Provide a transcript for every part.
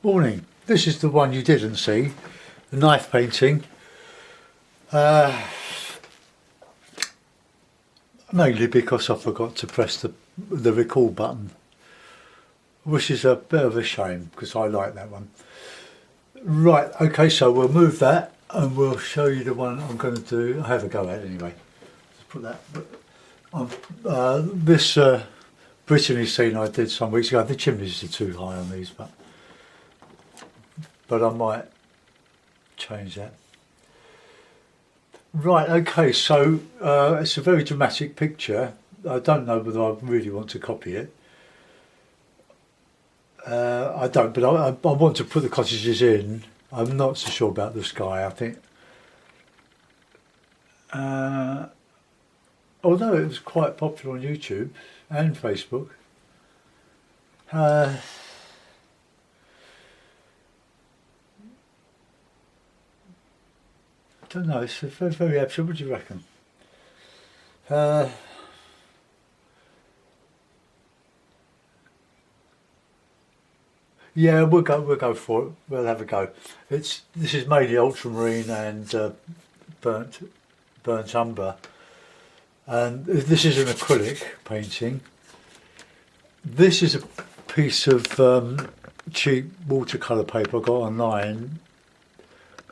Morning. This is the one you didn't see, the knife painting. Mainly because I forgot to press the record button, which is a bit of a shame because I like that one. Right, okay, so we'll move that and we'll show you the one I'm going to do. I have a go at it anyway. Let's put that on. This Brittany scene I did some weeks ago. The chimneys are too high on these, but I might change that. Right, okay, so it's a very dramatic picture. I don't know whether I really want to copy it. I don't, but I want to put the cottages in. I'm not so sure about the sky, I think. Although it was quite popular on YouTube and Facebook. I don't know, it's very, very absurd. What do you reckon? Yeah, we'll go for it. We'll have a go. This is mainly ultramarine and burnt umber, and this is an acrylic painting. This is a piece of cheap watercolour paper I got online.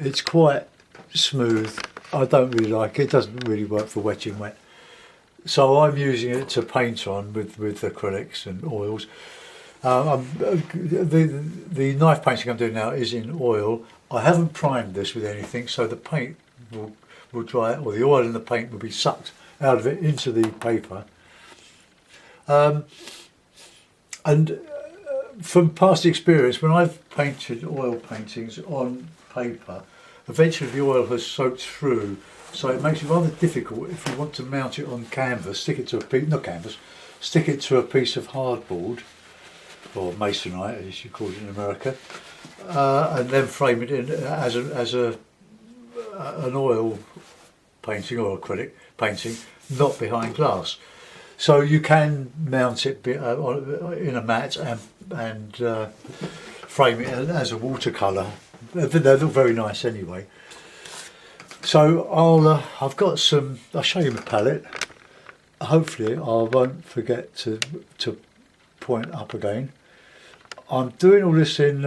It's quite smooth. I don't really like it. It doesn't really work for wetting wet. So I'm using it to paint on with acrylics and oils. The knife painting I'm doing now is in oil. I haven't primed this with anything, so the paint will dry, or the oil and the paint will be sucked out of it into the paper. And from past experience, when I've painted oil paintings on paper, eventually the oil has soaked through, so it makes it rather difficult if you want to mount it on canvas. Stick it to a piece of hardboard, or masonite as you call it in America, and then frame it in as an oil painting or acrylic painting, not behind glass. So you can mount it in a mat and frame it as a watercolour. They look very nice anyway. So I've got some. I'll show you my palette. Hopefully I won't forget to point up again. I'm doing all this in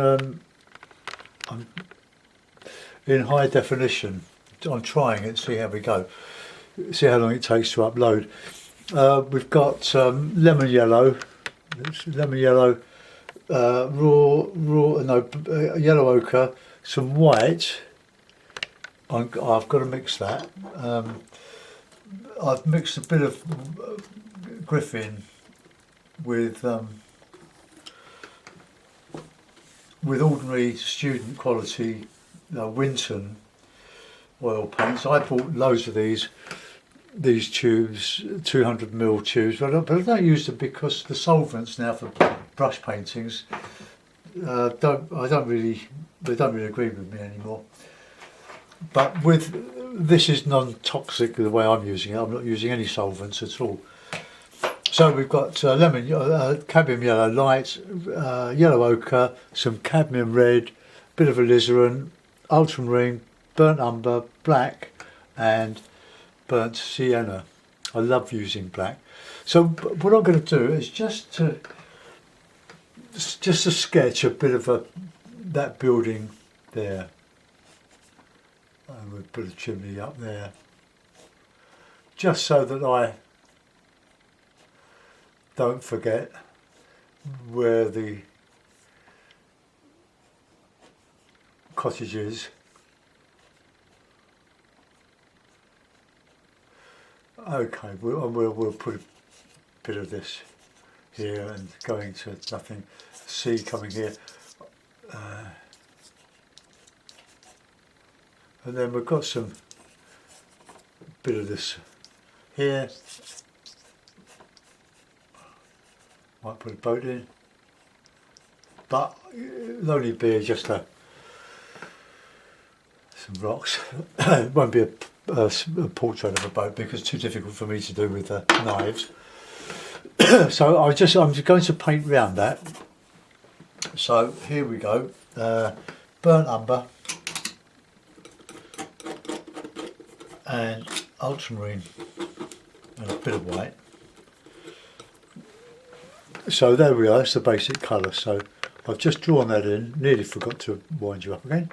high definition. I'm trying it, see how we go. See how long it takes to upload. We've got lemon yellow, yellow ochre, some white. I've got to mix that. I've mixed a bit of Griffin with ordinary student quality Winton oil paints. I bought loads of these tubes, 200ml tubes, but I don't use them because the solvents now for brush paintings don't really agree with me anymore. But this is non-toxic the way I'm using it. I'm not using any solvents at all. So we've got cadmium yellow light, yellow ochre, some cadmium red, bit of alizarin, ultramarine, burnt umber, black, and burnt sienna. I love using black. So what I'm going to do is just to sketch a bit of that building there. And we'll put a chimney up there, just so that I don't forget where the cottage is. Okay, we'll put a bit of this here and going to nothing. Sea coming here. And then we've got some bit of this here. Might put a boat in, but it'll only be just some rocks. It won't be a portrait of a boat because it's too difficult for me to do with knives. So I'm just going to paint round that So here we go, burnt umber and ultramarine and a bit of white. So there we are, it's the basic colour. So I've just drawn that in, nearly forgot to wind you up again.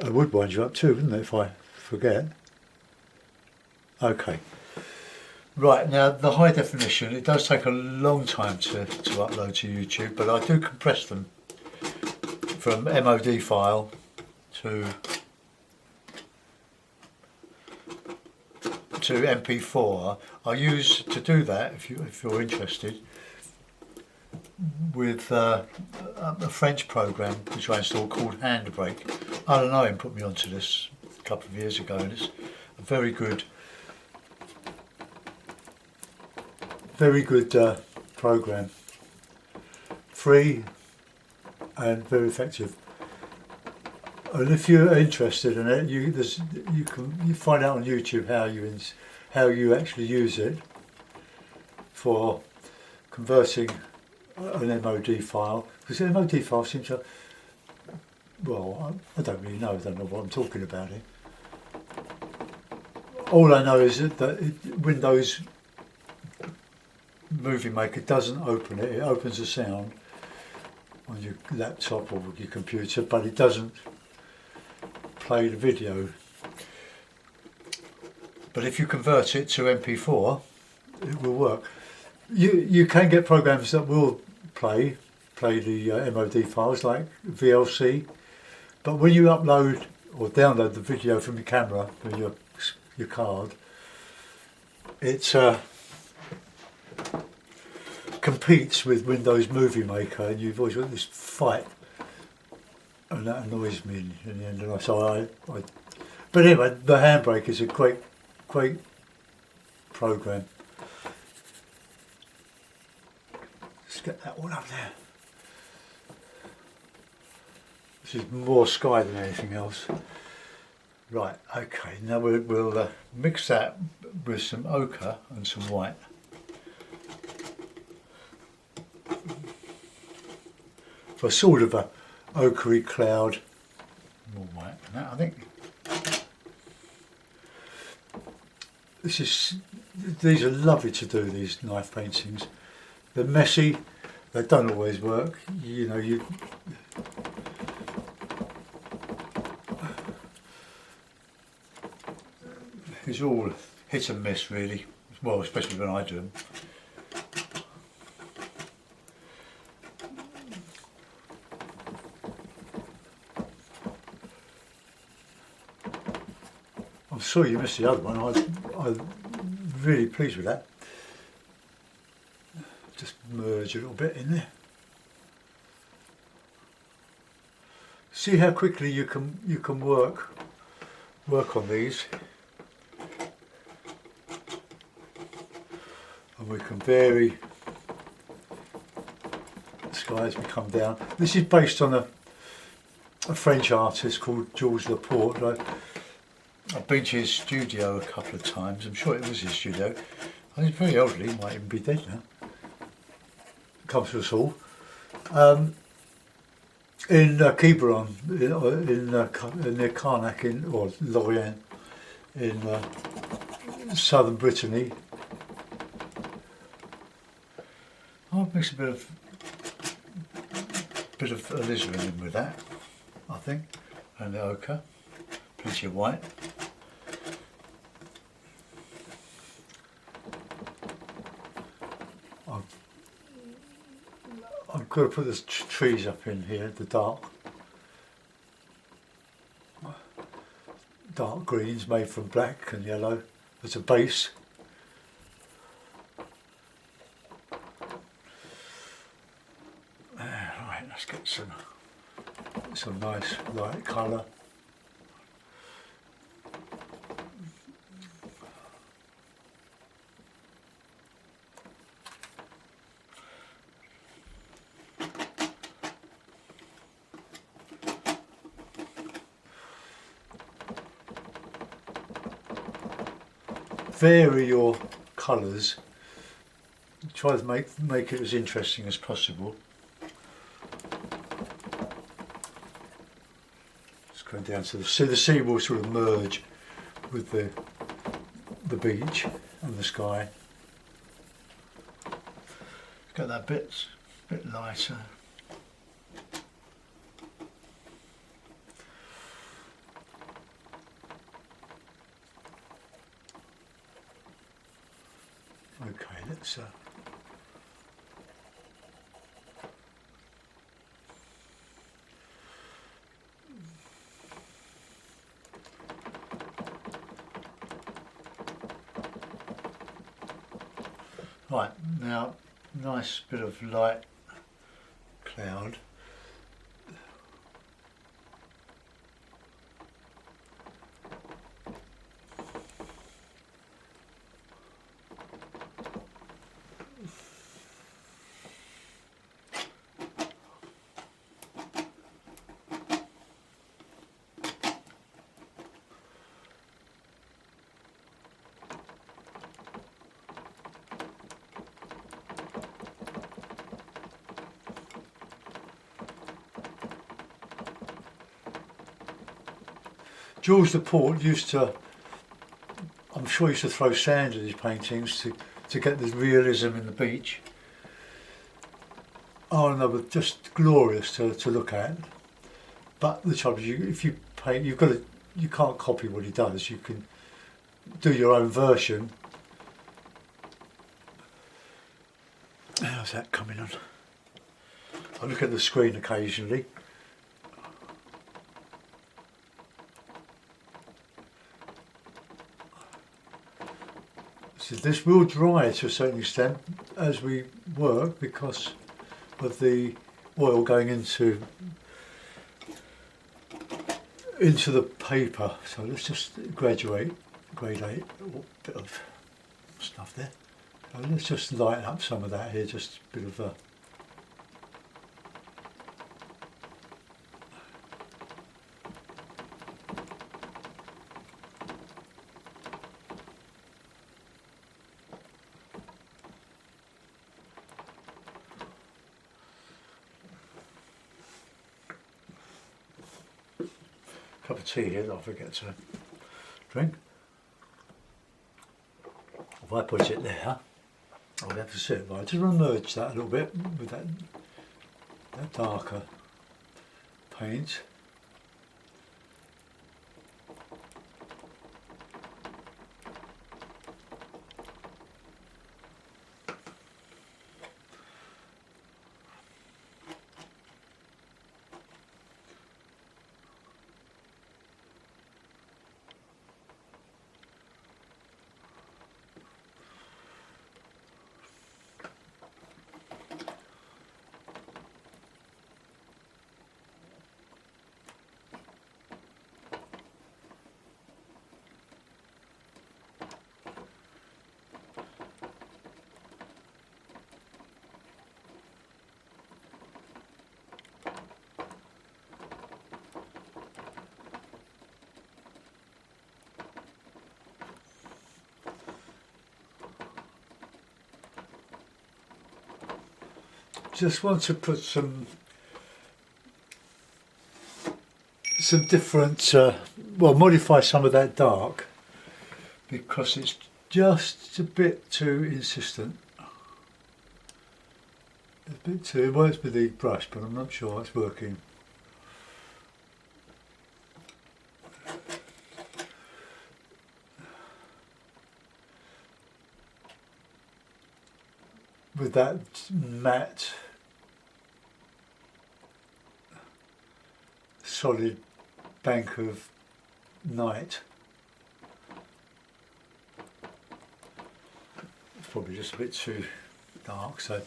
I would wind you up too, wouldn't it, if I forget? Okay. Right, now the high definition, it does take a long time to upload to YouTube, but I do compress them from MOD file to MP4. I use, to do that, if you're interested, with a French program which I installed called Handbrake. I don't know, him put me onto this a couple of years ago, and it's a very good program, free and very effective. And if you're interested in it, you can find out on YouTube how you actually use it for converting an MOD file, because the MOD file seems to, well, I don't really know, I don't know what I'm talking about here. All I know is that Windows Movie Maker doesn't open it. It opens the sound on your laptop or your computer, but it doesn't play the video. But if you convert it to MP4, it will work. You can get programs that will play the MOD files like VLC, but when you upload or download the video from your camera with your card, it competes with Windows Movie Maker, and you've always got this fight, and that annoys me in the end. And so but anyway, the Handbrake is a great program. Let's get that one up there. This is more sky than anything else. Right, okay, now we'll mix that with some ochre and some white. For sort of a ochre cloud. More white than that, I think. These are lovely to do, these knife paintings. They're messy, they don't always work. You know, it's all hit and miss really, well, especially when I do them. I'm sorry you missed the other one. I'm really pleased with that. Just merge a little bit in there. See how quickly you can work on these, and we can vary the sky as we come down. This is based on a French artist called Georges Laporte. I've been to his studio a couple of times. I'm sure it was his studio. He's very elderly, he might even be dead now. Comes to us all. In Quiberon, near Carnac, or Lorient, in southern Brittany. I'll mix a bit of alizarin in with that, I think, and the ochre, plenty of white. I've got to put the trees up in here, the dark greens made from black and yellow as a base. Right, let's get some nice light colour. Vary your colours, try to make it as interesting as possible. Just going down to the sea will sort of merge with the beach and the sky. Get that bit lighter. Okay, let's right, now nice bit of light cloud. George the Port used to, I'm sure he used to throw sand at his paintings to get the realism in the beach. Oh, and they were just glorious to look at. But the trouble is, if you paint, you can't copy what he does. You can do your own version. How's that coming on? I look at the screen occasionally. So this will dry to a certain extent as we work because of the oil going into the paper. So let's just gradate a bit of stuff there. So let's just lighten up some of that here, just a bit of a cup of tea here that I forget to drink. If I put it there, I'll have to sit right. Just merge that a little bit with that darker paint. Just want to put some different, modify some of that dark because it's just a bit too insistent. A bit too, it works with the brush, but I'm not sure it's working. With that matte solid bank of night. It's probably just a bit too dark, so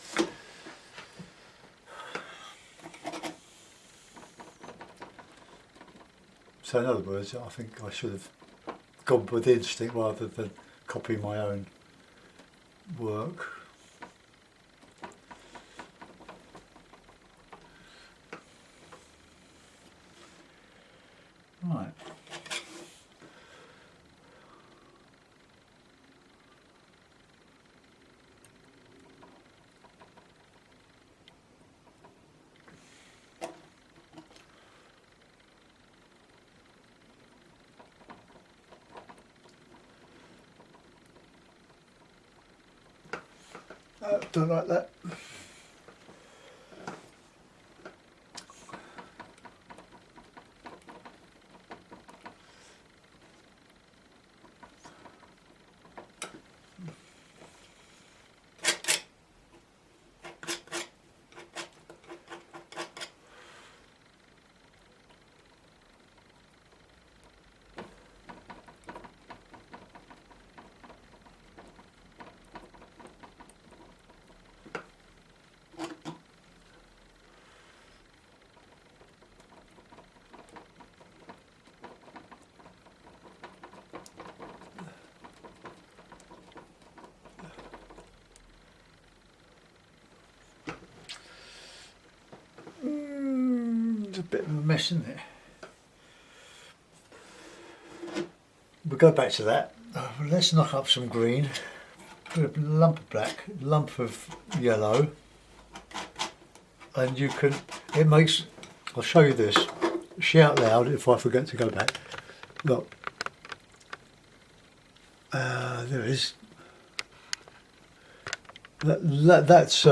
in other words, I think I should have gone with instinct rather than copy my own work. Right. Don't like that. It's a bit of a mess, isn't it? We'll go back to that. Let's knock up some green. Put a lump of black, lump of yellow, and you can. It makes. I'll show you this. Shout loud if I forget to go back. Look. There it is. That's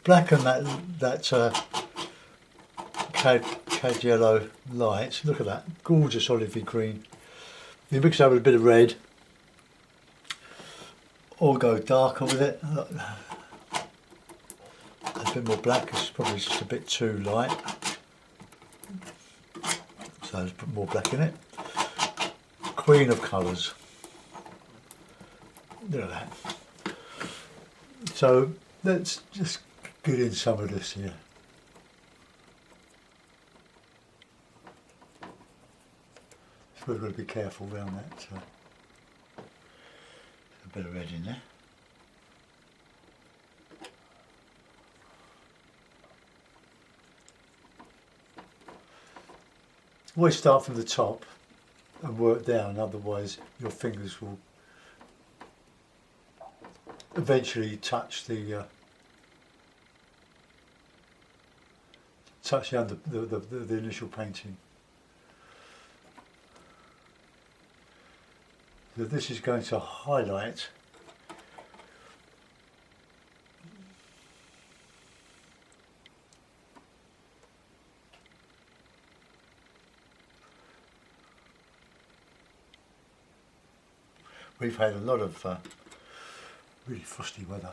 black and that cad yellow light. Look at that, gorgeous olivey green. You mix that with a bit of red, or go darker with it. Look. A bit more black, it's probably just a bit too light. So let's put more black in it. Queen of colours. Look at that. So let's just get in some of this here. So we've got to be careful around that. A bit of red in there. Always start from the top and work down, otherwise your fingers will eventually touch the initial painting. So this is going to highlight we've had a lot of really frosty weather.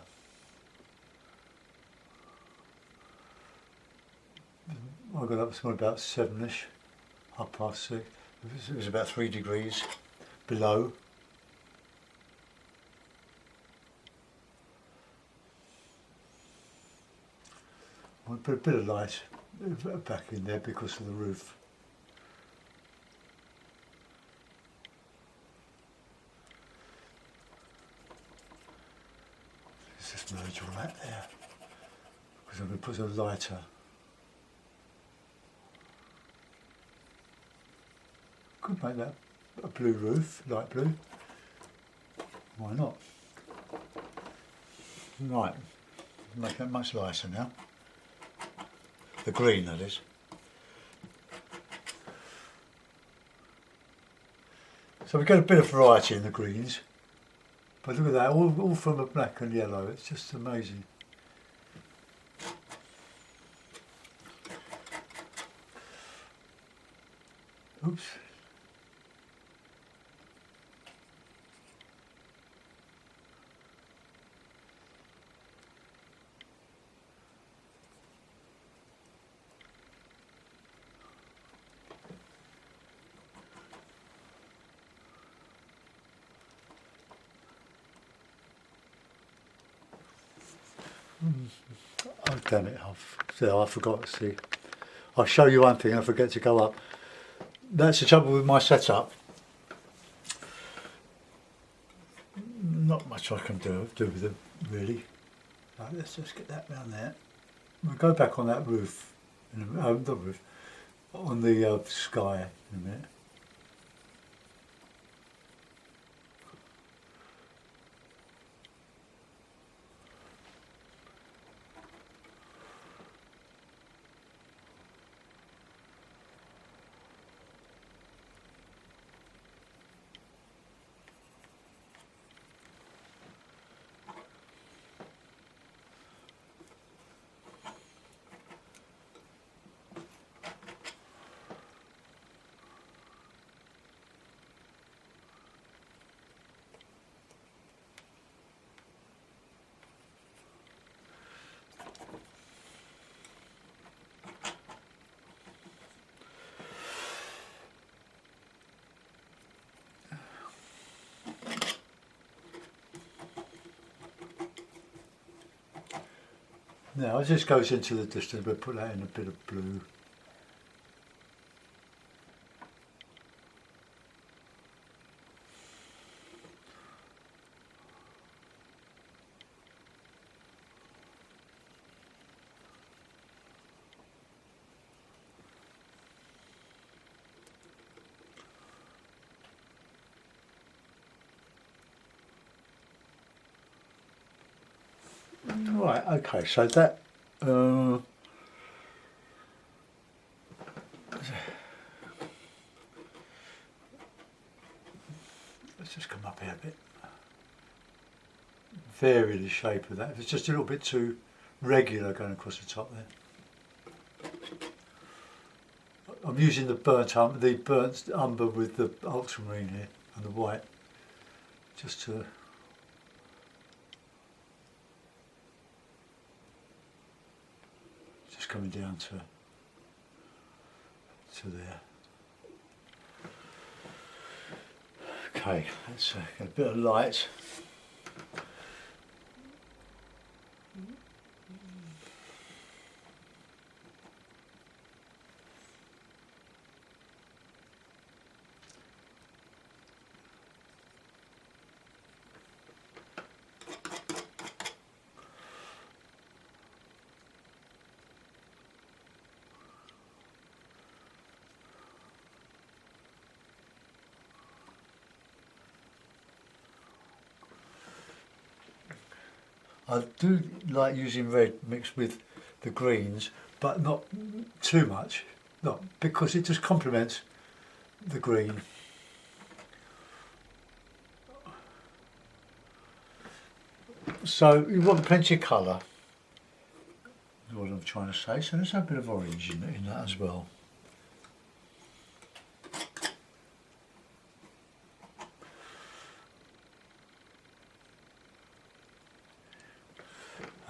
I got up this morning about 7ish, 6:30. It was about 3 degrees below. I'll put a bit of light back in there because of the roof. Let's just merge all that there because I'm going to put a lighter. Could make that a blue roof, light blue. Why not? Right, make that much lighter now. The green, that is. So we get a bit of variety in the greens, but look at that, all from the black and yellow. It's just amazing. Oops. Oh damn it, I forgot to see. I'll show you one thing, I forget to go up. That's the trouble with my setup. Not much I can do with it, really. Right, let's just get that round there. We'll go back on that roof, the roof, on the sky in a minute. Now it just goes into the distance. We'll put that in a bit of blue. Right, okay, so that let's just come up here a bit. Vary the shape of that. If it's just a little bit too regular going across the top there. I'm using the burnt umber with the ultramarine here and the white, just to coming down to there. Okay, let's get a bit of light. I do like using red mixed with the greens, but not too much, not because it just complements the green. So you want plenty of colour, is what I'm trying to say, so let's have a bit of orange in that as well.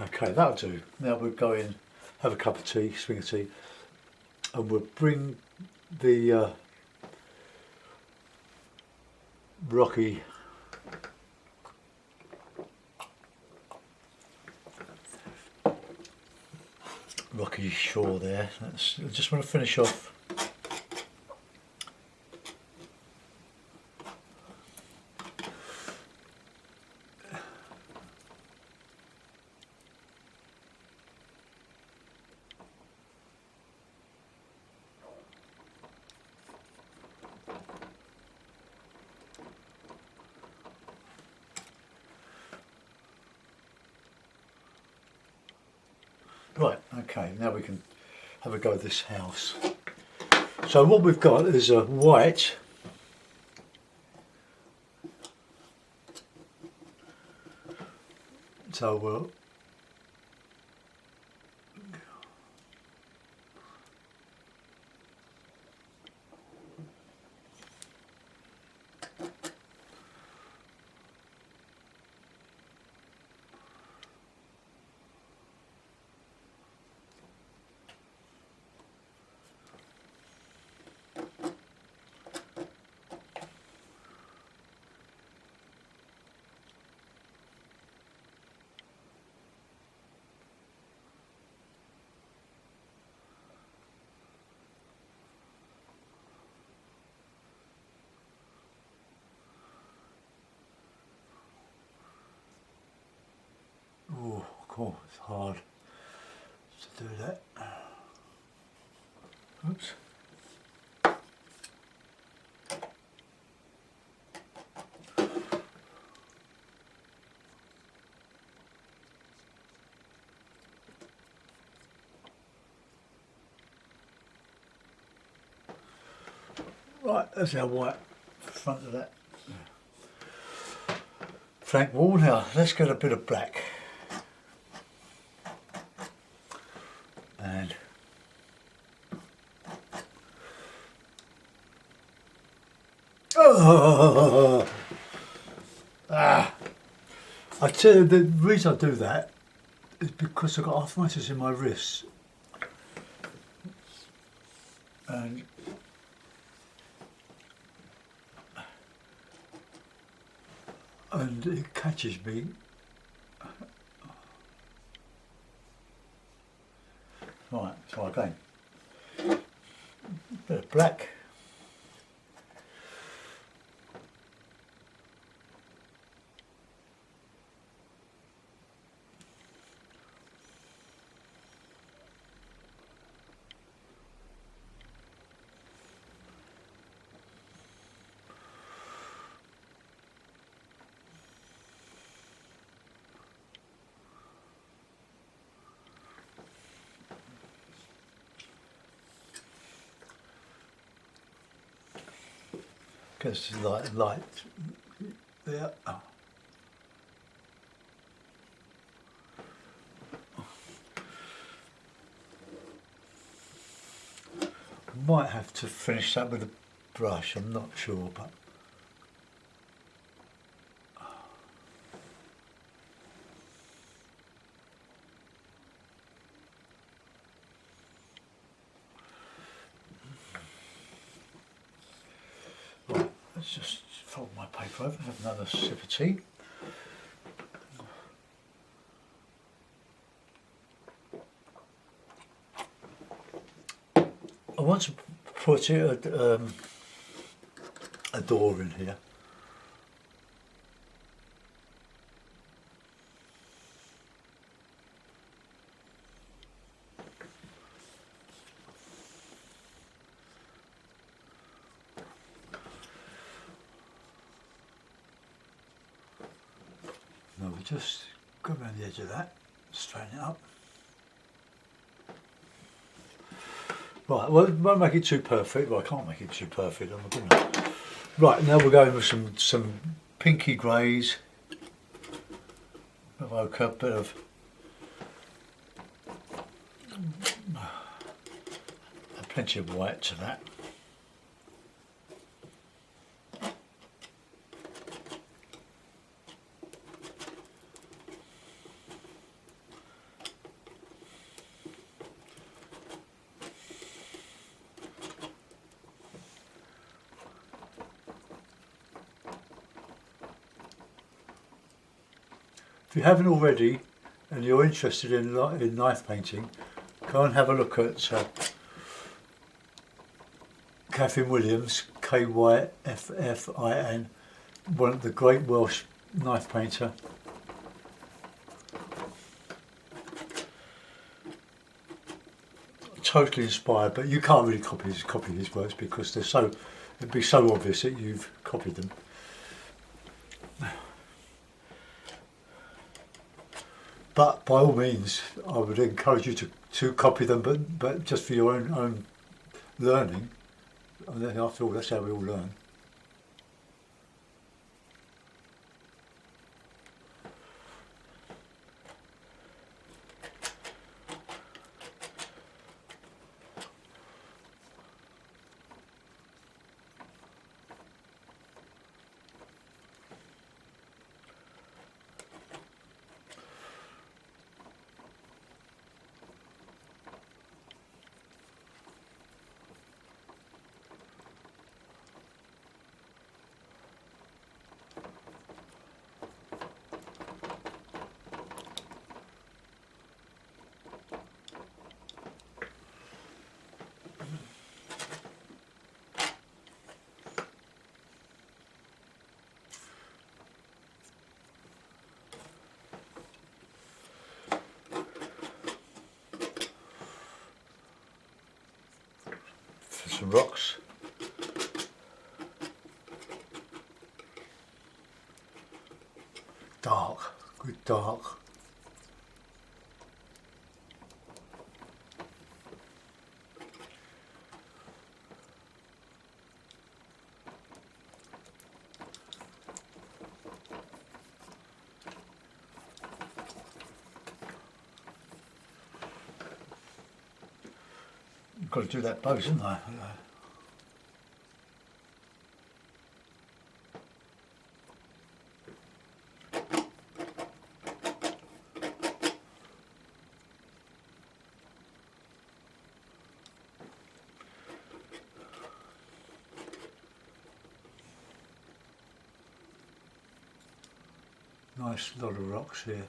Okay, that'll do. Now we'll go in, have a cup of tea, swing of tea, and we'll bring the rocky shore there. I just want to finish off. Right, okay, now we can have a go at this house. So what we've got is a white, so we'll oh, cool, it's hard to do that. Oops. Right, that's our white front of that flank wall. Now let's get a bit of black. And I tell you, the reason I do that is because I've got arthritis in my wrists, and it catches me Try again. Bit of black. Gets light there. Oh. Might have to finish that with a brush, I'm not sure, but right, let's just fold my paper over and have another sip of tea. I want to put a door in here. Now we just go around the edge of that, straighten it up. Right, well, it won't make it too perfect. Well, I can't make it too perfect, I'm gonna. Right, now we're going with some pinky greys. Evoke a bit of plenty of white to that. If you haven't already and you're interested in knife painting, go and have a look at Catherine Williams, Kyffin, one of the great Welsh knife painter. Totally inspired, but you can't really copy his works because it'd be so obvious that you've copied them. But by all means, I would encourage you to copy them, but just for your own learning. I mean, after all, that's how we all learn. Some rocks. Dark, good dark. I've got to do that both, haven't I? Nice lot of rocks here.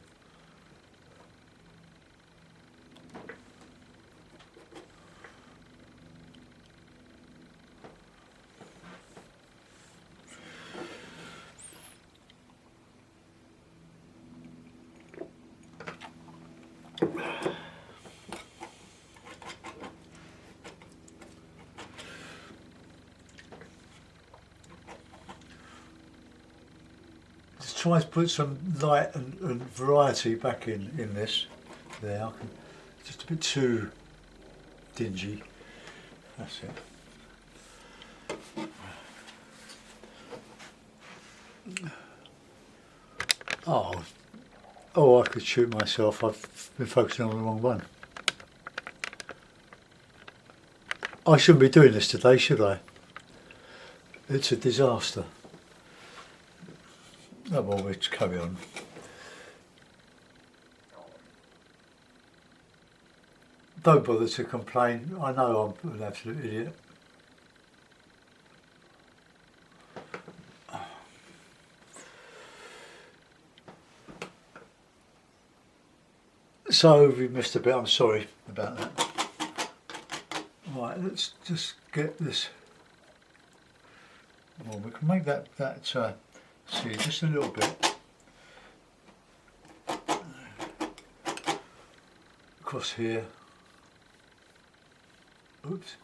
try to put some light and variety back in this. There, just a bit too dingy. That's it. Oh, I could shoot myself. I've been focusing on the wrong one. I shouldn't be doing this today, should I? It's a disaster. Oh well, we'll carry on. Don't bother to complain. I know I'm an absolute idiot. So we missed a bit. I'm sorry about that. Right, let's just get this. Well, we can make that see just a little bit across here. Oops.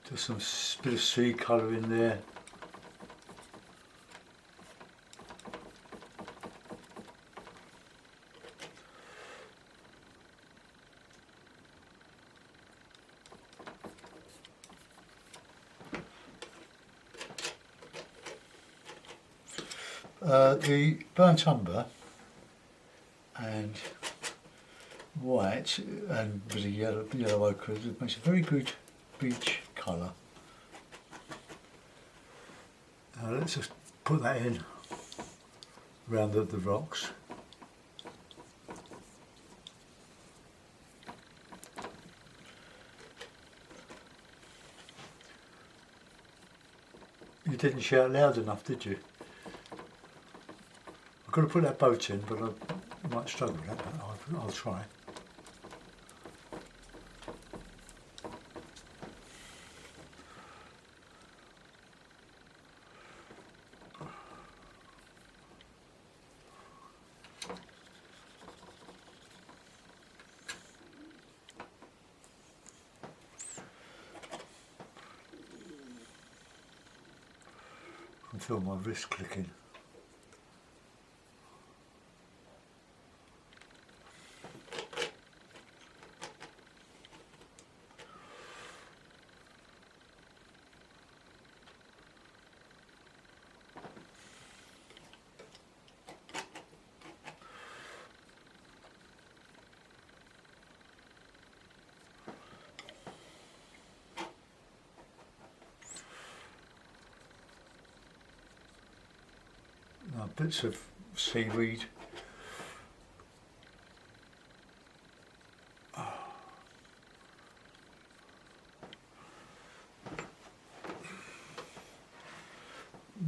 There's some bit of sea colour in there. The burnt umber and white and with a yellow ochre makes a very good beach colour. Now let's just put that in around the rocks. You didn't shout loud enough, did you? I've got to put that boat in, but I might struggle with that, but I'll try. I can feel my wrist clicking. Now, bits of seaweed.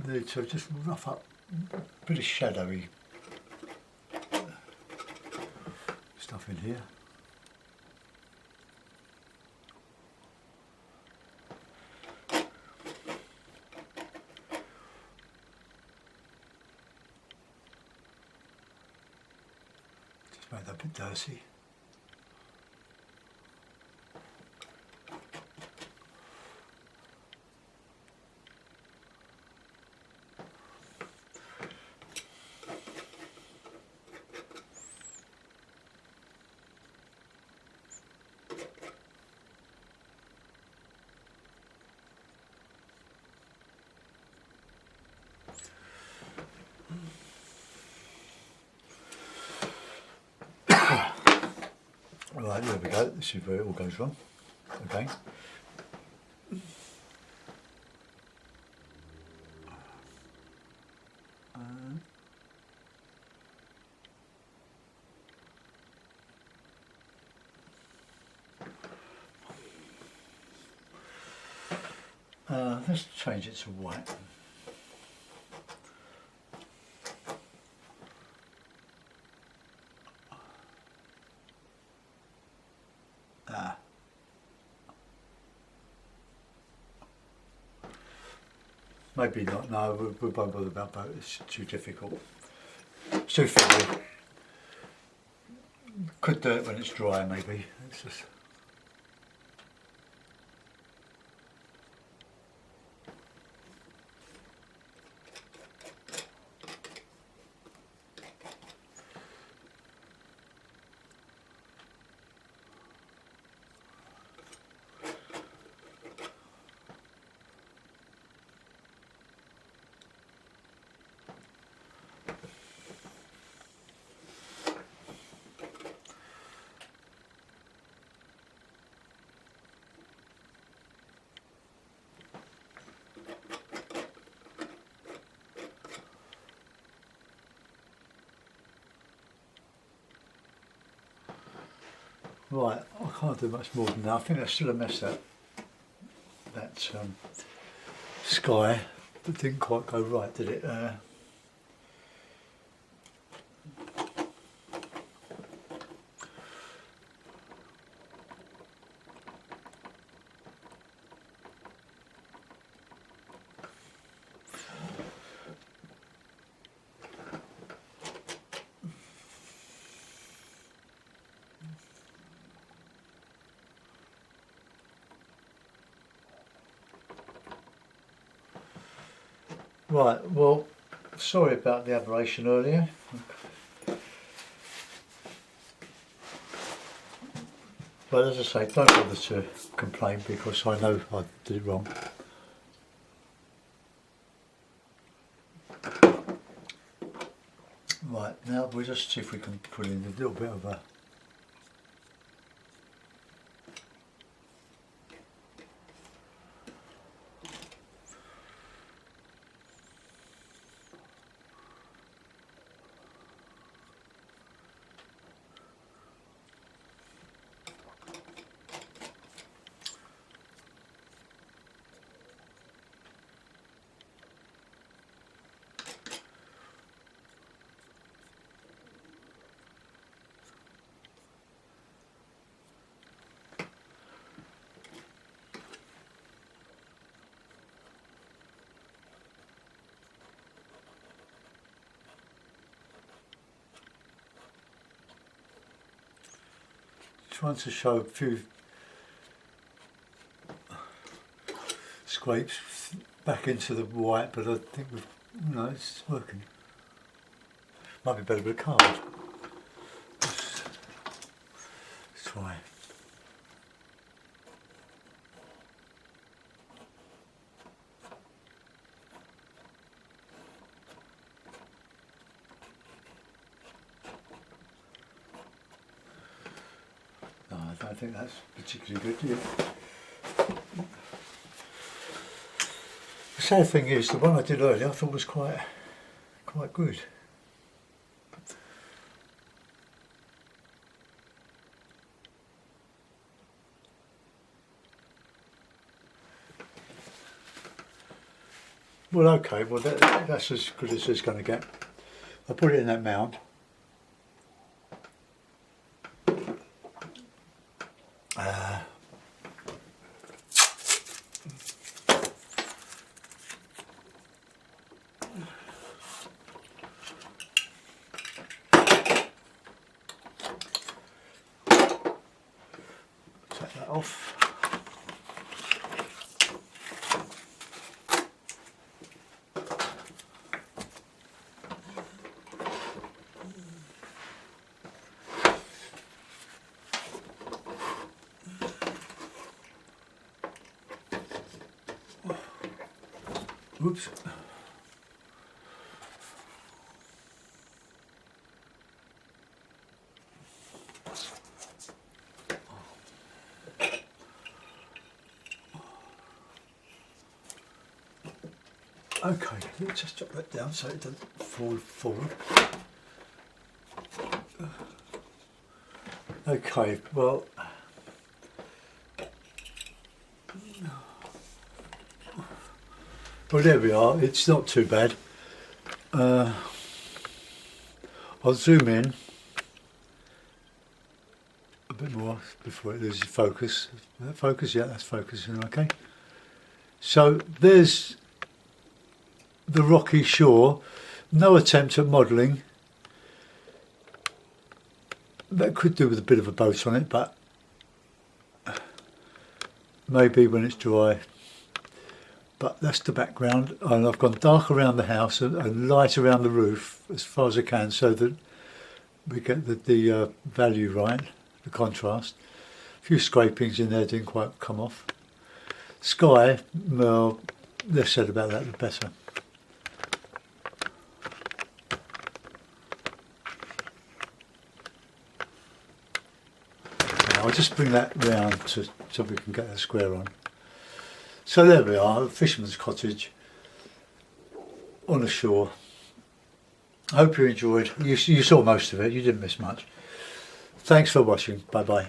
Need to just rough up a bit of shadowy stuff in here. Made that a bit dirty. Right, there we go. This is where it all goes wrong. Okay. Let's change it to white. Maybe not, no, we won't bother about that, it's too difficult. It's too fiddly. Could do it when it's dry maybe. It's just... Right, I can't do much more than that. I think that's still a mess, that sky. That didn't quite go right, did it? Right, well, sorry about the aberration earlier. But as I say, don't bother to complain because I know I did it wrong. Right, now we'll just see if we can put in a little bit of a... Trying to show a few scrapes back into the white, but I think we've, no, it's working. Might be better with a card. Let's try. I don't think that's particularly good, do you? The sad thing is, the one I did earlier I thought was quite good. Well, okay, well that's as good as it's going to get. I put it in that mound. Take that off. Oops. Okay, let's just drop that down so it doesn't fall forward. Okay, well, there we are. It's not too bad. I'll zoom in a bit more before it loses focus. Focus, yeah, that's focusing. Okay. So there's the rocky shore. No attempt at modelling. That could do with a bit of a boat on it, but maybe when it's dry. But that's the background, and I've gone dark around the house and light around the roof as far as I can, so that we get the value right, the contrast. A few scrapings in there didn't quite come off. Sky, well, less said about that the better. Now, I'll just bring that round so we can get a square on. So there we are, a fisherman's cottage on the shore. I hope you enjoyed. You saw most of it, you didn't miss much. Thanks for watching, bye bye.